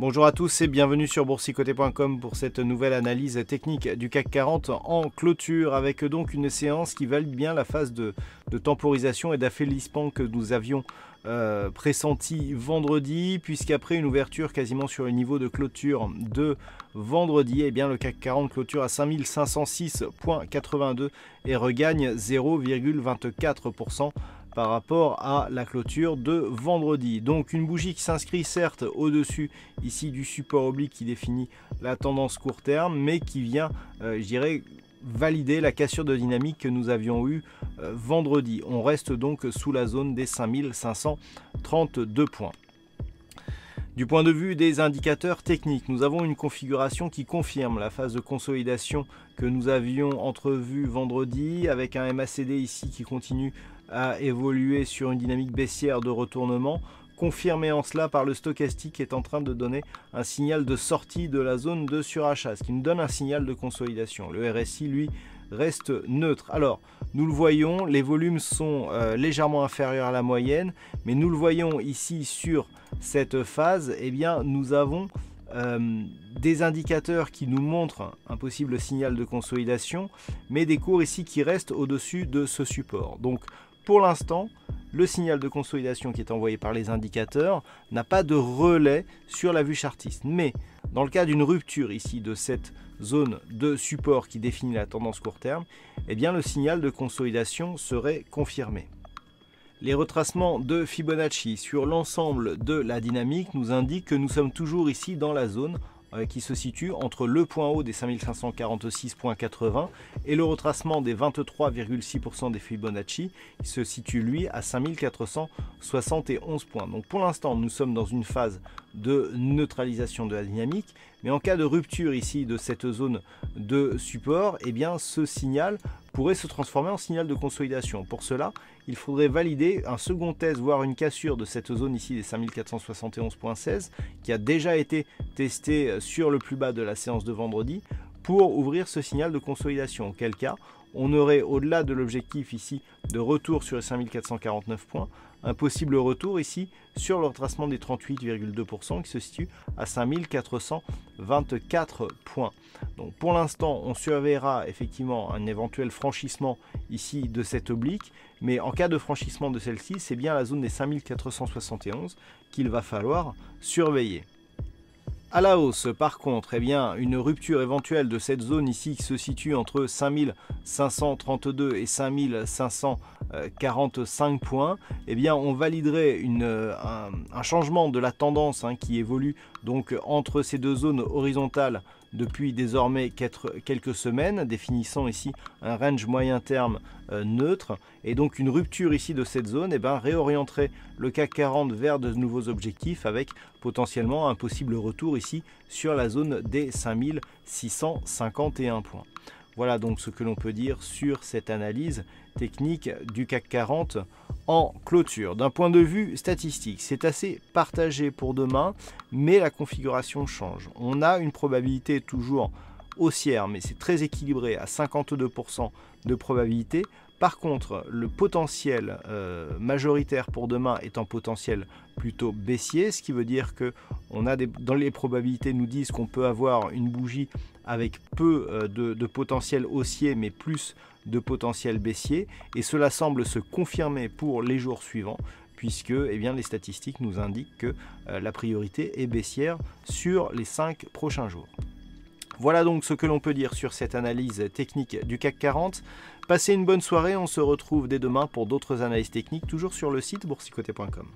Bonjour à tous et bienvenue sur boursicoté.com pour cette nouvelle analyse technique du CAC 40 en clôture avec donc une séance qui valide bien la phase de temporisation et d'affaiblissement que nous avions pressenti vendredi, puisqu'après une ouverture quasiment sur le niveau de clôture de vendredi, eh bien le CAC 40 clôture à 5506,82 et regagne 0,24% par rapport à la clôture de vendredi. Donc une bougie qui s'inscrit certes au-dessus ici du support oblique qui définit la tendance court terme, mais qui vient, je dirais, valider la cassure de dynamique que nous avions eue vendredi. On reste donc sous la zone des 5532 points. Du point de vue des indicateurs techniques, nous avons une configuration qui confirme la phase de consolidation que nous avions entrevue vendredi, avec un MACD ici qui continue à évoluer sur une dynamique baissière de retournement, confirmé en cela par le stochastique qui est en train de donner un signal de sortie de la zone de surachat, ce qui nous donne un signal de consolidation. Le RSI, lui, reste neutre. Alors, nous le voyons, les volumes sont légèrement inférieurs à la moyenne, mais nous le voyons ici sur cette phase, eh bien, nous avons des indicateurs qui nous montrent un possible signal de consolidation, mais des cours ici qui restent au-dessus de ce support. Donc, pour l'instant, le signal de consolidation qui est envoyé par les indicateurs n'a pas de relais sur la vue chartiste. Mais dans le cas d'une rupture ici de cette zone de support qui définit la tendance court terme, eh bien le signal de consolidation serait confirmé. Les retracements de Fibonacci sur l'ensemble de la dynamique nous indiquent que nous sommes toujours ici dans la zone qui se situe entre le point haut des 5546,80 et le retracement des 23,6% des Fibonacci qui se situe lui à 5471 points. Donc pour l'instant nous sommes dans une phase de neutralisation de la dynamique, mais en cas de rupture ici de cette zone de support, eh bien ce signal pourrait se transformer en signal de consolidation. Pour cela, il faudrait valider un second test, voire une cassure de cette zone ici des 5471,16 qui a déjà été testé sur le plus bas de la séance de vendredi pour ouvrir ce signal de consolidation. Auquel cas, on aurait au-delà de l'objectif ici de retour sur les 5449 points, un possible retour ici sur le retracement des 38,2% qui se situe à 5424 points. Donc pour l'instant, on surveillera effectivement un éventuel franchissement ici de cette oblique, mais en cas de franchissement de celle-ci, c'est bien la zone des 5471 qu'il va falloir surveiller. À la hausse, par contre, eh bien, une rupture éventuelle de cette zone ici qui se situe entre 5532 et 5545 points, eh bien, on validerait un changement de la tendance qui évolue donc entre ces deux zones horizontales depuis désormais quelques semaines, définissant ici un range moyen terme neutre, et donc une rupture ici de cette zone réorienterait le CAC 40 vers de nouveaux objectifs avec potentiellement un possible retour ici sur la zone des 5651 points. Voilà donc ce que l'on peut dire sur cette analyse technique du CAC 40 en clôture. D'un point de vue statistique, c'est assez partagé pour demain, mais la configuration change. On a une probabilité toujours haussière, mais c'est très équilibré à 52% de probabilité. Par contre, le potentiel majoritaire pour demain est en potentiel plutôt baissier, ce qui veut dire que dans les probabilités nous disent qu'on peut avoir une bougie avec peu de potentiel haussier, mais plus de potentiel baissier, et cela semble se confirmer pour les jours suivants, puisque les statistiques nous indiquent que la priorité est baissière sur les 5 prochains jours. Voilà donc ce que l'on peut dire sur cette analyse technique du CAC 40. Passez une bonne soirée, on se retrouve dès demain pour d'autres analyses techniques, toujours sur le site boursicoté.com.